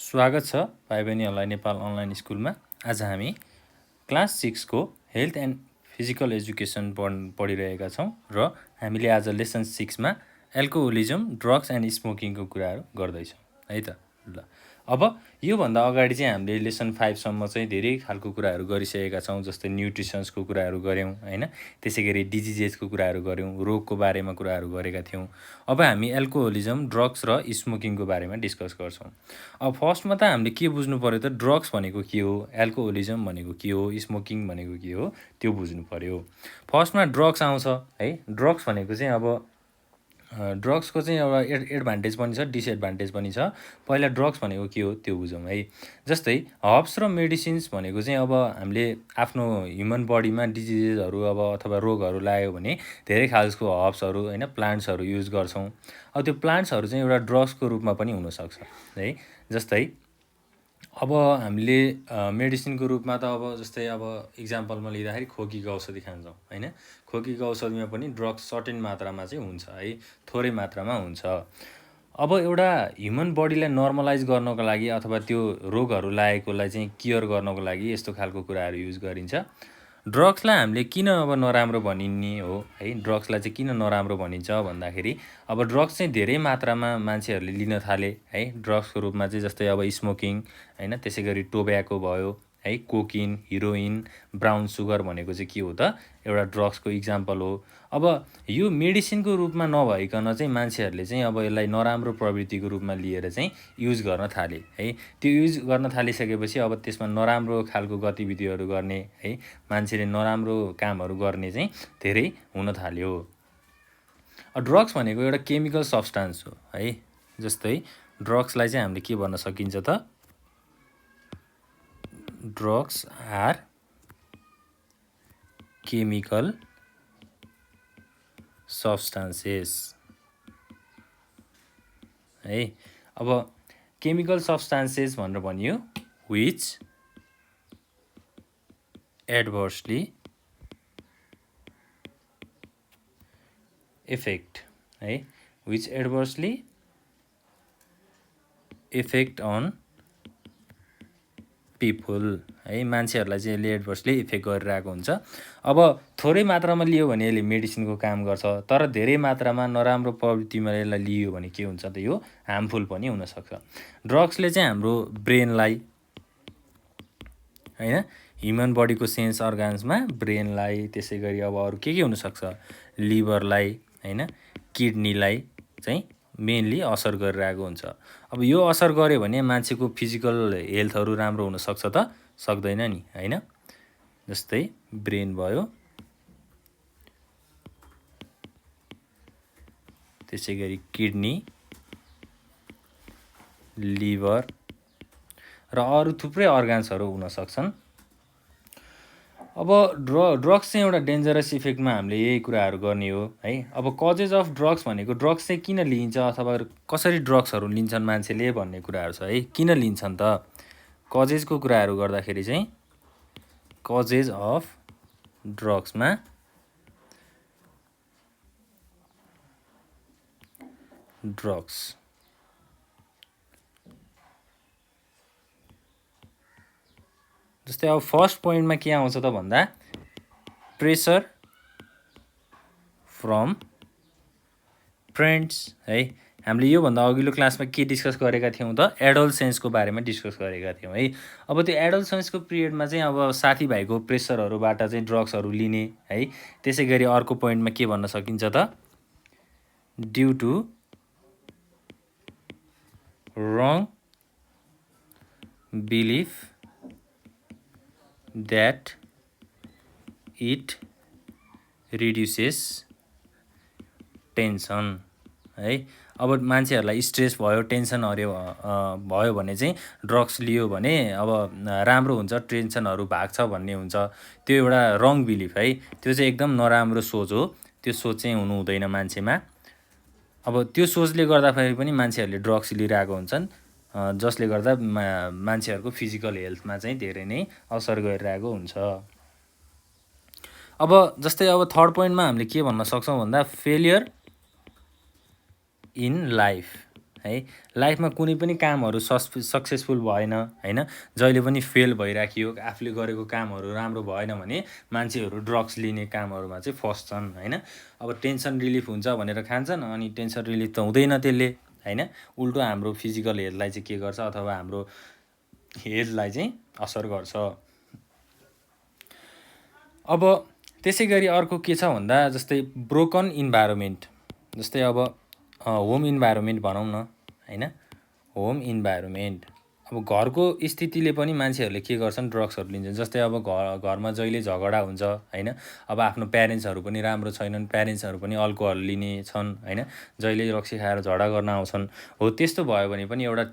स्वागत छ भाइ बहिनीहरूलाई नेपाल अनलाइन स्कुलमा। आज हामी क्लास 6 को हेल्थ एन्ड फिजिकल एजुकेसन पढिरहेका छौँ र हामीले आज लेसन 6 मा एल्कोहोलिजम, ड्रग्स एन्ड स्मोकिङको कुराहरू गर्दैछौँ है त। ल अब योभन्दा अगाडि चाहिँ हामीले लेसन 5 सम्म चाहिँ धेरै खालको कुराहरू गरिसकेका छौँ, जस्तै न्युट्रिसन्सको कुराहरू गऱ्यौँ हैन, त्यसै गरी डिजिजेसको कुराहरू गऱ्यौँ, रोगको बारेमा कुराहरू गरेका थियौँ। अब हामी एल्कोहोलिजम, ड्रग्स र स्मोकिङको बारेमा डिस्कस गर्छौँ। अब फर्स्टमा त हामीले के बुझ्नु पर्यो त, ड्रग्स भनेको के हो, एल्कोहोलिजम भनेको के हो, स्मोकिङ भनेको के हो, त्यो बुझ्नु पर्यो। फर्स्टमा ड्रग्स आउँछ है। ड्रग्स भनेको चाहिँ अब ड्रग्सको चाहिँ एउटा एडभान्टेज पनि छ, डिसएडभान्टेज पनि छ। पहिला ड्रग्स भनेको के हो त्यो बुझौँ है। जस्तै हर्ब्स र मेडिसिन्स भनेको चाहिँ अब हामीले आफ्नो ह्युमन बडीमा डिजिजेसहरू अब अथवा रोगहरू लाग्यो भने धेरै खालको हर्ब्सहरू हैन, प्लान्ट्सहरू युज गर्छौँ। अब त्यो प्लान्ट्सहरू चाहिँ एउटा ड्रग्सको रूपमा पनि हुनसक्छ है। जस्तै अब हामीले मेडिसिनको रूपमा त अब जस्तै अब इक्जाम्पलमा लिँदाखेरि खोकीको औषधि खान्छौँ हैन। खोकीको औषधिमा पनि ड्रग्स सर्टेन मात्रामा चाहिँ हुन्छ है, थोरै मात्रामा हुन्छ। अब एउटा ह्युमन बडीलाई नर्मलाइज गर्नको लागि अथवा त्यो रोगहरू लागेकोलाई चाहिँ केयर गर्नको लागि यस्तो खालको कुराहरू युज गरिन्छ। ड्रग्सलाई हामीले किन अब नराम्रो भनिने हो है, ड्रग्सलाई चाहिँ किन नराम्रो भनिन्छ भन्दाखेरि अब ड्रग्स चाहिँ धेरै मात्रामा मान्छेहरूले लिन थाले है। ड्रग्सको रूपमा चाहिँ जस्तै अब स्मोकिङ हैन, त्यसै गरी टोब्याको भयो है, कोकिन, हिरोइन, ब्राउन सुगर भनेको चाहिँ के हो त, एउटा ड्रग्सको इक्जाम्पल हो। अब यो मेडिसिनको रूपमा नभइकन चाहिँ मान्छेहरूले चाहिँ अब यसलाई नराम्रो प्रवृत्तिको रूपमा लिएर चाहिँ युज गर्न थाले है। त्यो युज गर्न थालिसकेपछि अब त्यसमा नराम्रो खालको गतिविधिहरू गर्ने है, मान्छेले नराम्रो कामहरू गर्ने चाहिँ धेरै हुन थाल्यो। ड्रग्स भनेको एउटा केमिकल सब्स्टान्स हो है। जस्तै ड्रग्सलाई चाहिँ हामीले के भन्न सकिन्छ त, ड्रग्स आर केमिकल सब्स्टान्सेस है। अब केमिकल सब्स्टान्सेस भनेर भनियो विच एडभर्सली इफेक्ट है, विच एडभर्सली इफेक्ट अन पिपुल है, मान्छेहरूलाई चाहिँ यसले एडभर्सली इफेक्ट गरिरहेको हुन्छ। अब थोरै मात्रामा लियो भने यसले मेडिसिनको काम गर्छ, तर धेरै मात्रामा नराम्रो प्रवृत्तिमा यसलाई लियो भने के हुन्छ त, यो हार्मफुल पनि हुनसक्छ। ड्रग्सले चाहिँ हाम्रो ब्रेनलाई हैन, ह्युमन बडीको सेन्स अर्गान्समा ब्रेनलाई, त्यसै गरी अब अरू के हुनसक्छ, लिभरलाई हैन, किडनीलाई चाहिँ मेनली असर गरिरहेको हुन्छ। अब यो असर गर्यो भने मान्छेको फिजिकल हेल्थहरू राम्रो हुनसक्छ त, सक्दैन नि हैन। जस्तै ब्रेन भयो, त्यसै गरी किडनी, लिभर र अरू थुप्रै अर्गान्सहरू हुन सक्छन्। अब ड्रग्स चाहिँ एउटा डेन्जरस इफेक्टमा हामीले यही कुराहरू गर्ने हो है। अब कजेज अफ ड्रग्स भनेको ड्रग्स चाहिँ किन लिइन्छ अथवा कसरी ड्रग्सहरू लिन्छन् मान्छेले भन्ने कुराहरू छ है। किन लिन्छन् त, कजेजको कुराहरू गर्दाखेरि चाहिँ कजेज अफ ड्रग्समा ड्रग्स जस्तै अब फर्स्ट पोइन्टमा के आउँछ त भन्दा, प्रेसर फ्रम फ्रेन्ड्स है। हामीले योभन्दा अघिल्लो क्लासमा के डिस्कस गरेका थियौँ त, एडोलसेन्सको बारेमा डिस्कस गरेका थियौँ है। अब त्यो एडोलसेन्सको पिरियडमा चाहिँ अब साथीभाइको प्रेसरहरूबाट चाहिँ ड्रग्सहरू लिने है। त्यसै गरी अर्को पोइन्टमा के भन्न सकिन्छ त, due to wrong belief that it reduces tension है। अब मान्छेहरूलाई स्ट्रेस भयो, टेन्सनहरू भयो भने चाहिँ ड्रग्स लियो भने अब राम्रो हुन्छ, टेन्सनहरू भाग्छ भन्ने हुन्छ। त्यो एउटा रङ बिलिफ है, त्यो चाहिँ एकदम नराम्रो सोच हो। त्यो सोच चाहिँ हुनु हुँदैन मान्छेमा। अब त्यो सोचले गर्दाखेरि पनि मान्छेहरूले ड्रग्स लिइरहेको हुन्छन्, जसले गर्दा मान्छेहरूको फिजिकल हेल्थमा चाहिँ धेरै नै असर गरिरहेको हुन्छ। अब जस्तै अब थर्ड पोइन्टमा हामीले के भन्न सक्छौँ भन्दा, फेलियर इन लाइफ है लाइफमा कुनै पनि कामहरू सक्सेसफुल भएन हैन जहिले पनि फेल भइराखियो आफूले गरेको कामहरू राम्रो भएन भने मान्छेहरू ड्रग्स लिने कामहरूमा चाहिँ फस्छन् हैन अब टेन्सन रिलिफ हुन्छ भनेर खान्छन् अनि टेन्सन रिलिफ त हुँदैन त्यसले हैन उल्टो हाम्रो फिजिकल हेल्थलाई चाहिँ के गर्छ अथवा हाम्रो हेल्थलाई चाहिँ असर गर्छ अब त्यसै गरी अर्को के छ भन्दा जस्तै ब्रोकन इन्भाइरोमेन्ट जस्तै अब होम इन्भाइरोमेन्ट भनौँ न हैन होम इन्भाइरोमेन्ट अब घरको स्थितिले पनि मान्छेहरूले के गर्छन् ड्रग्सहरू लिन्छन् जस्तै अब घरमा जहिले झगडा हुन्छ हैन अब आफ्नो प्यारेन्ट्सहरू पनि राम्रो छैनन् प्यारेन्ट्सहरू पनि अल्कोहल लिने छन् हैन जहिले रक्सी खाएर झगडा गर्न आउँछन् हो त्यस्तो भयो भने पनि एउटा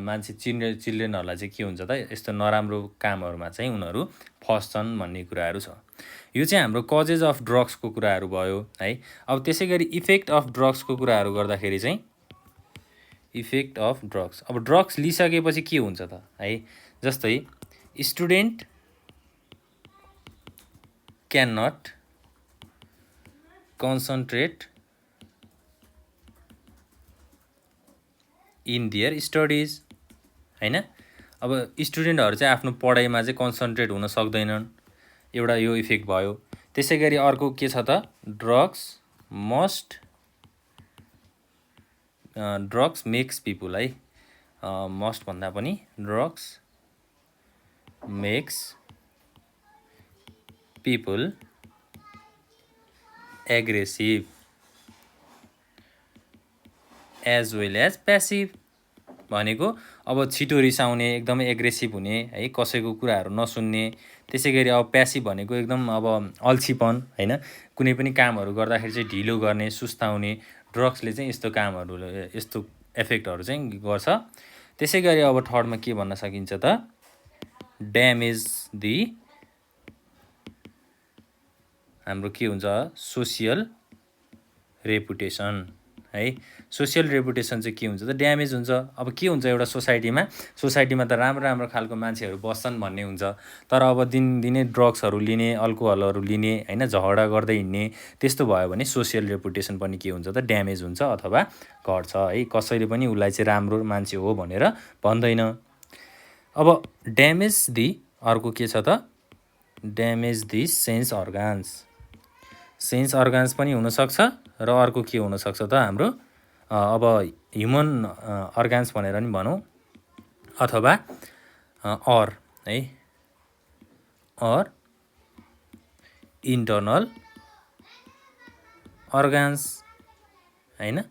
मान्छे चिल्ड्रेनहरूलाई चाहिँ के हुन्छ त यस्तो नराम्रो कामहरूमा चाहिँ उनीहरू फस्छन् भन्ने कुराहरू छ यो चाहिँ हाम्रो कजेज अफ ड्रग्सको कुराहरू भयो है अब त्यसै गरी इफेक्ट अफ ड्रग्सको कुराहरू गर्दाखेरि चाहिँ इफेक्ट अफ ड्रग्स अब ड्रग्स लिइसकेपछि के हुन्छ त है जस्तै student can not concentrate in their studies हैन अब स्टुडेन्टहरू चाहिँ आफ्नो पढाइमा चाहिँ कन्सन्ट्रेट हुन सक्दैनन् एउटा यो इफेक्ट भयो त्यसै गरी अर्को के छ त ड्रग्स मेक्स पिपुल है मस्ट भन्दा पनि drugs makes people aggressive as well as passive भनेको अब छिटो रिसाउने एकदमै एग्रेसिभ हुने है कसैको कुराहरू नसुन्ने त्यसै गरी अब प्यासिभ भनेको एकदम अब अल्छीपन हैन कुनै पनि कामहरू गर्दाखेरि चाहिँ ढिलो गर्ने सुस्ताउने ड्रग्सले चाहिँ यस्तो कामहरू यस्तो इफेक्टहरू चाहिँ गर्छ त्यसै गरी अब थर्डमा के भन्न सकिन्छ त ड्यामेज दि हाम्रो के हुन्छ सोसियल रेपुटेसन है सोसियल रेपुटेसन चाहिँ के हुन्छ त ड्यामेज हुन्छ अब के हुन्छ एउटा सोसाइटीमा त राम्रो खालको मान्छेहरू बस्छन् भन्ने हुन्छ तर अब दिनदिनै ड्रग्सहरू लिने अल्कोहलहरू लिने हैन झगडा गर्दै हिँड्ने त्यस्तो भयो भने सोसियल रेपुटेसन पनि के हुन्छ त ड्यामेज हुन्छ अथवा घट्छ है कसैले पनि उसलाई चाहिँ राम्रो मान्छे हो भनेर भन्दैन अब ड्यामेज दि अर्को के छ त ड्यामेज दि सेन्स अर्गान्स पनि हुनसक्छ र अर्को के हुनसक्छ त हाम्रो अब ह्युमन अर्गान्स भनेर नि भनौँ अथवा है इन्टर्नल अर्गान्स हैन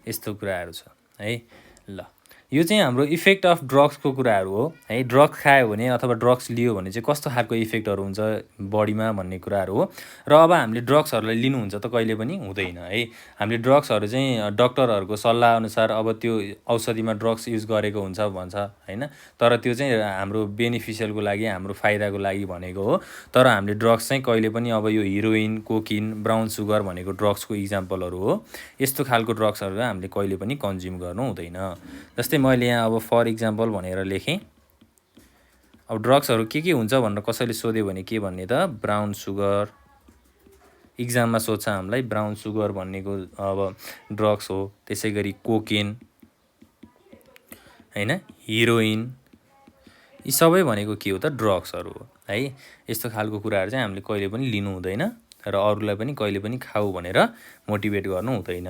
यस्तो कुराहरू छ है ल यो चाहिँ हाम्रो इफेक्ट अफ ड्रग्सको कुराहरू हो है ड्रग्स खायो भने अथवा ड्रग्स लियो भने चाहिँ कस्तो खालको इफेक्टहरू हुन्छ बडीमा भन्ने कुराहरू हो र अब हामीले ड्रग्सहरूलाई लिनुहुन्छ त कहिले पनि हुँदैन है हामीले ड्रग्सहरू चाहिँ डक्टरहरूको सल्लाह अनुसार अब त्यो औषधिमा ड्रग्स युज गरेको हुन्छ भन्छ हैन तर त्यो चाहिँ हाम्रो बेनिफिसियलको लागि हाम्रो फाइदाको लागि भनेको हो तर हामीले ड्रग्स चाहिँ कहिले पनि अब यो हिरोइन कोकिन ब्राउन सुगर भनेको ड्रग्सको इक्जाम्पलहरू हो यस्तो खालको ड्रग्सहरू हामीले कहिले पनि कन्ज्युम गर्नु हुँदैन जस्तै मैले यहाँ अब फर इक्जाम्पल भनेर लेखेँ अब ड्रग्सहरू के हुन्छ भनेर कसैले सोध्यो भने के भन्ने त ब्राउन सुगर इक्जाममा सोध्छ हामीलाई ब्राउन सुगर भन्नेको अब ड्रग्स हो त्यसै गरी कोकेन हैन हिरोइन यी सबै भनेको के हो त ड्रग्सहरू हो है यस्तो खालको कुराहरू चाहिँ हामीले कहिले पनि लिनु हुँदैन र अरूलाई पनि कहिले पनि खाऊ भनेर मोटिभेट गर्नु हुँदैन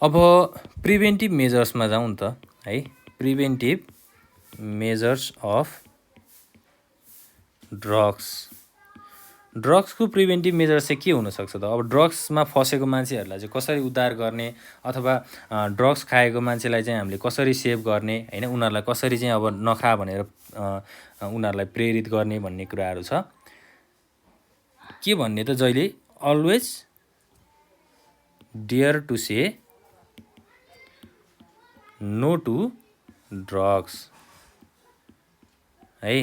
अब प्रिभेन्टिभ मेजर्समा जाउँ त है प्रिभेन्टिभ मेजर्स अफ ड्रग्सको प्रिभेन्टिभ मेजर चाहिँ के हुनसक्छ त अब ड्रग्समा फसेको मान्छेहरूलाई चाहिँ कसरी उद्धार गर्ने अथवा ड्रग्स खाएको मान्छेलाई चाहिँ हामीले कसरी सेभ गर्ने हैन उनीहरूलाई कसरी चाहिँ अब नखा भनेर उनीहरूलाई प्रेरित गर्ने भन्ने कुराहरू छ के भन्ने त जहिले always dare to say no to drugs है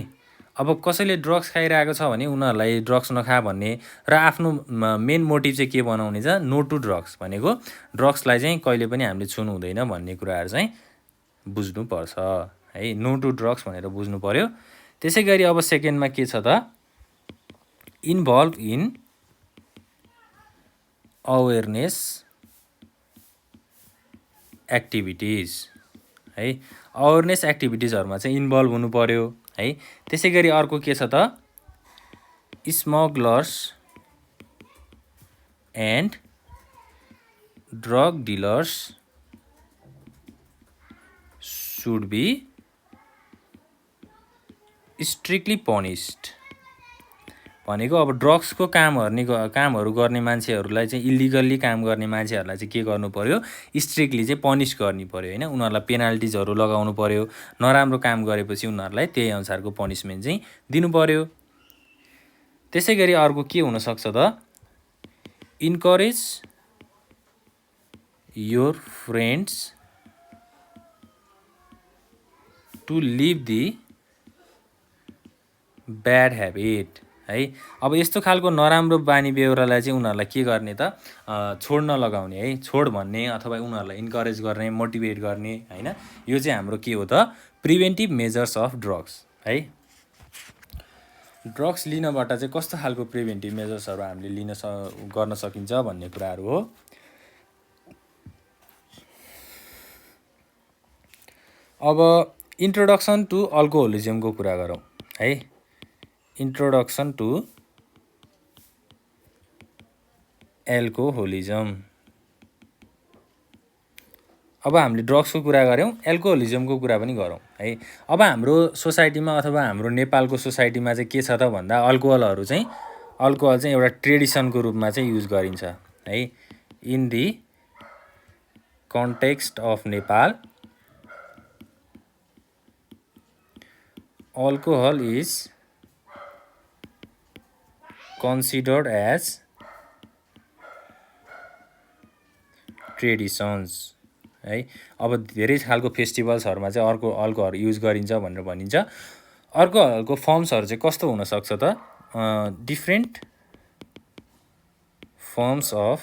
अब कसैले ड्रग्स खाइरहेको छ भने उनीहरूलाई ड्रग्स नखा भन्ने र आफ्नो मेन मोटिभ चाहिँ के बनाउने छ नो टु ड्रग्स भनेको ड्रग्सलाई चाहिँ कहिले पनि हामीले छुनु हुँदैन भन्ने कुराहरू चाहिँ बुझ्नुपर्छ है नो टु ड्रग्स भनेर बुझ्नु पर्यो त्यसै गरी अब सेकेन्डमा के छ त इन्भल्भ इन अवेरनेस एक्टिभिटिज है, अवेरनेस एक्टिभिटिजहरुमा चाहिँ इन्भल्भ हुनु पर्यो है। त्यसै गरी अर्को के छ त, smugglers and drug dealers should be strictly punished भनेको अब ड्रग्सको कामहरु गर्ने मान्छेहरुलाई चाहिँ इलिगल्ली काम गर्ने मान्छेहरुलाई चाहिँ के गर्नु पर्यो, स्ट्रिक्टली चाहिँ पनिश गर्नु पर्यो हैन। उनीहरुलाई पेनाल्टिजहरु लगाउनु पर्यो, नराम्रो काम गरेपछि उनीहरुलाई त्यही अनुसारको पनिशमेन्ट चाहिँ दिनु पर्यो। त्यसै गरी अर्को के हुन सक्छ त, encourage your friends to leave the bad habit है। अब यस्तो खालको नराम्रो बानी बेहोरालाई चाहिँ उनीहरुलाई के गर्ने त, छोड्न लगाउने है, छोड भन्ने अथवा उनीहरुलाई इन्करेज गर्ने, मोटिभेट गर्ने हैन। यो चाहिँ हाम्रो के हो त, प्रिभेन्टिभ मेजर्स अफ ड्रग्स है। ड्रग्स लिनबाट चाहिँ कस्तो खालको प्रिभेन्टिभ मेजर्सहरु हामीले गर्न सकिन्छ भन्ने कुराहरु हो। अब इन्ट्रोडक्सन टु अल्कोहोलिजमको कुरा गरौँ है। Introduction to alcoholism. अब हामीले ड्रग्सको कुरा गऱ्यौँ, एल्कोहोलिजमको कुरा पनि गरौँ है। अब हाम्रो सोसाइटीमा अथवा हाम्रो नेपालको सोसाइटीमा चाहिँ के छ त भन्दा, अल्कोहल चाहिँ एउटा ट्रेडिसनको रूपमा चाहिँ युज गरिन्छ है। In the context of Nepal, alcohol is considered as traditions है। अब धेरै खालको फेस्टिभल्सहरुमा चाहिँ अल्कोहल युज गरिन्छ भनेर भनिन्छ। अल्कोहलको फर्म्सहरु चाहिँ कस्तो हुन सक्छ त, different forms of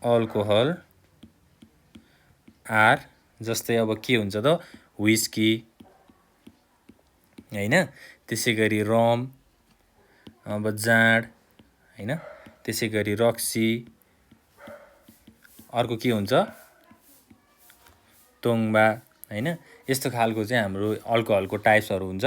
alcohol are, जस्तै अब के हुन्छ त, व्हिस्की हैन, त्यसै गरी रम, अब जाँड हैन, त्यसै गरी रक्सी, अर्को के हुन्छ तोङ्बा हैन। यस्तो खालको चाहिँ हाम्रो अल्कोहलको टाइप्सहरु हुन्छ।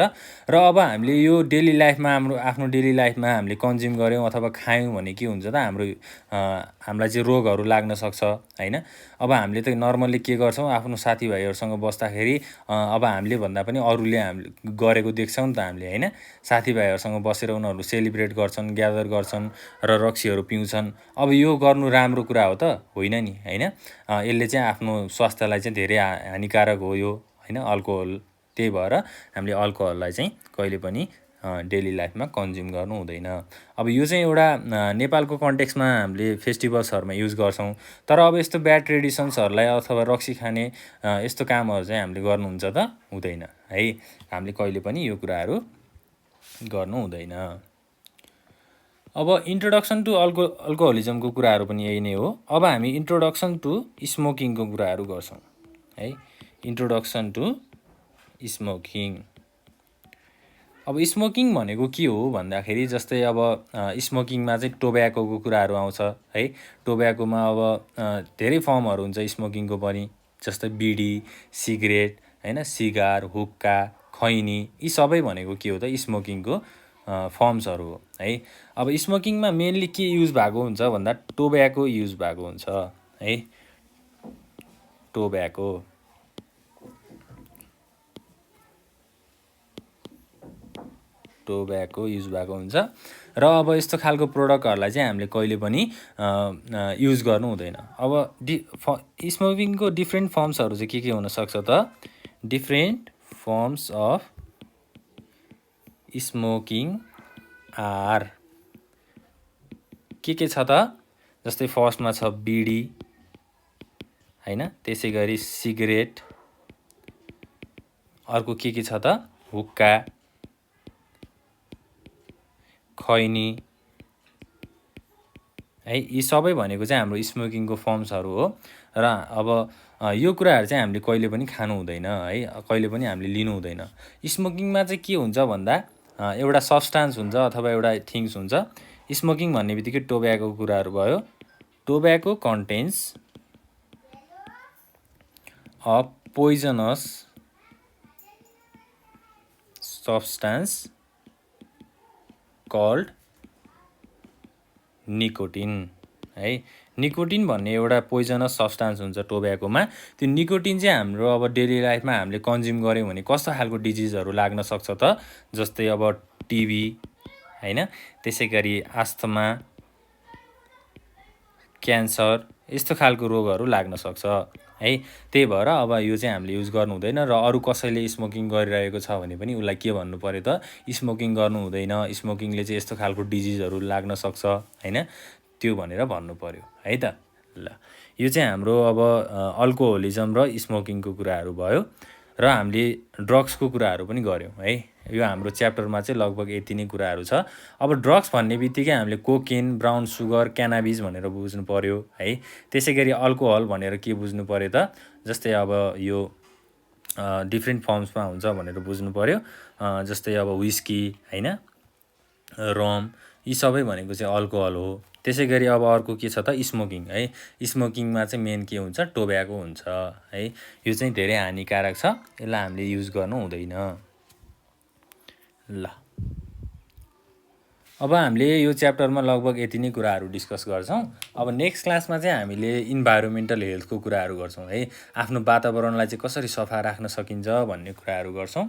र अब हामीले यो डेली लाइफमा आफ्नो डेली लाइफमा हामीले कन्ज्युम गर्यौं अथवा खायौं भने के हुन्छ त, हामीलाई चाहिँ रोगहरु लाग्न सक्छ हैन। अब हामीले त नर्मली के गर्छौं, आफ्नो साथीभाइहरुसँग बस्दाखेरि अब हामीले भन्दा पनि अरूले हामीले गरेको देख्छौं नि त हामीले हैन। साथीभाइहरुसँग बसेर उनीहरु सेलिब्रेट गर्छन्, ग्यादर गर्छन् र रक्सीहरु पिउँछन्। अब यो गर्नु राम्रो कुरा हो त होइन नि हैन। यसले चाहिँ आफ्नो स्वास्थ्यलाई चाहिँ धेरै हानिकारक हो यो हैन अल्कोहल। त्यही भएर हामीले अल्कोहललाई चाहिँ कहिले पनि डेली लाइफमा कन्ज्युम गर्नु हुँदैन। अब यो चाहिँ एउटा नेपालको कन्टेक्स्टमा हामीले फेस्टिभल्सहरुमा युज गर्छौं। तर अब यस्तो ब्याड ट्रेडिसन्सहरुलाई अथवा रक्सी खाने यस्तो कामहरु चाहिँ हामीले गर्नुहुन्छ त हुँदैन है। हामीले कहिले पनि यो कुराहरु गर्नु हुँदैन। अब इन्ट्रोडक्सन टु अल्कोहोलिजमको कुराहरु पनि यही नै हो। अब हामी इन्ट्रोडक्सन टु स्मोकिङको कुराहरु गर्छौं है। Introduction to smoking. अब स्मोकिङ भनेको के हो भन्दाखेरि, जस्तै अब स्मोकिङमा चाहिँ टोब्याकोको कुराहरु आउँछ है। टोब्याकोमा अब धेरै फर्महरु हुन्छ स्मोकिङको पनि, जस्तै बिडी, सिगरेट हैन, सिगार, हुक्का, खैनी, यी सबै भनेको के हो त, स्मोकिङको फर्म्सहरु हो है। अब स्मोकिङमा मेनली के युज भएको हुन्छ भन्दा, टोब्याको युज भएको हुन्छ है। टोब्याको युज भएको हुन्छ। र अब यस्तो खालको प्रोडक्टहरुलाई चाहिँ हामीले कहिले पनि युज गर्नु हुँदैन। अब स्मोकिङको डिफरेन्ट फर्म्सहरु चाहिँ के हुन सक्छ त, different forms of smoking are, के छ त, जस्तै फर्स्टमा छ बिडी हैन, त्यसै गरी सिगरेट, अर्को के छ त, हुक्का, खैनी है। यी सबै भनेको चाहिँ हाम्रो स्मोकिङको फर्म्सहरु हो। र अब यो कुराहरु चाहिँ हामीले कहिले पनि खानु हुँदैन है, कहिले पनि हामीले लिनु हुँदैन। स्मोकिङमा चाहिँ के हुन्छ भन्दा, एउटा सब्स्टान्स हुन्छ अथवा एउटा थिङ्स हुन्छ। स्मोकिङ भन्ने बित्तिकै टोब्याको कुराहरु भयो। Tobacco contains a poisonous substance called nicotine है। निकोटिन भन्ने एउटा पोइजनस सब्स्टान्स हुन्छ टोब्याकोमा। त्यो निकोटिन चाहिँ हाम्रो अब डेली लाइफमा हामीले कन्ज्युम गऱ्यौँ भने कस्तो खालको डिजिजहरू लाग्न सक्छ त, जस्तै अब टिबी हैन, त्यसै गरी आस्थमा, क्यान्सर, यस्तो खालको रोगहरू लाग्न सक्छ है। त्यही भएर अब यो चाहिँ हामीले युज गर्नु हुँदैन र अरू कसैले स्मोकिङ गरिरहेको छ भने पनि उसलाई के भन्नु पर्यो त, स्मोकिङ गर्नु हुँदैन, स्मोकिङले चाहिँ यस्तो खालको डिजिजहरू लाग्न सक्छ हैन, त्यो भनेर भन्नु पर्यो है त। ल यो चाहिँ हाम्रो अब अल्कोहोलिजम र स्मोकिङको कुराहरू भयो र हामीले ड्रग्सको कुराहरू पनि गऱ्यौँ है। यो हाम्रो च्याप्टरमा चाहिँ लगभग यति नै कुराहरू छ। अब ड्रग्स भन्ने बित्तिकै हामीले कोकेन, ब्राउन सुगर, क्यानाबिस भनेर बुझ्नु पर्यो है। त्यसै गरी अल्कोहल भनेर के बुझ्नु पर्यो त, जस्तै अब यो डिफ्रेन्ट फर्म्समा हुन्छ भनेर बुझ्नु पर्यो। जस्तै अब विस्की हैन, रम, यी सबै भनेको चाहिँ अल्कोहल हो। त्यसै गरी अब अर्को के छ त, स्मोकिङ है। स्मोकिङमा चाहिँ मेन के हुन्छ, टोब्याको हुन्छ है। यो चाहिँ धेरै हानिकारक छ, यसलाई हामीले युज गर्नु हुँदैन। ल अब हामीले यो च्याप्टरमा लगभग यति नै कुराहरू डिस्कस गर्छौँ। अब नेक्स्ट क्लासमा चाहिँ हामीले इन्भाइरोमेन्टल हेल्थको कुराहरू गर्छौँ है। आफ्नो वातावरणलाई चाहिँ कसरी सफा राख्न सकिन्छ भन्ने कुराहरू गर्छौँ।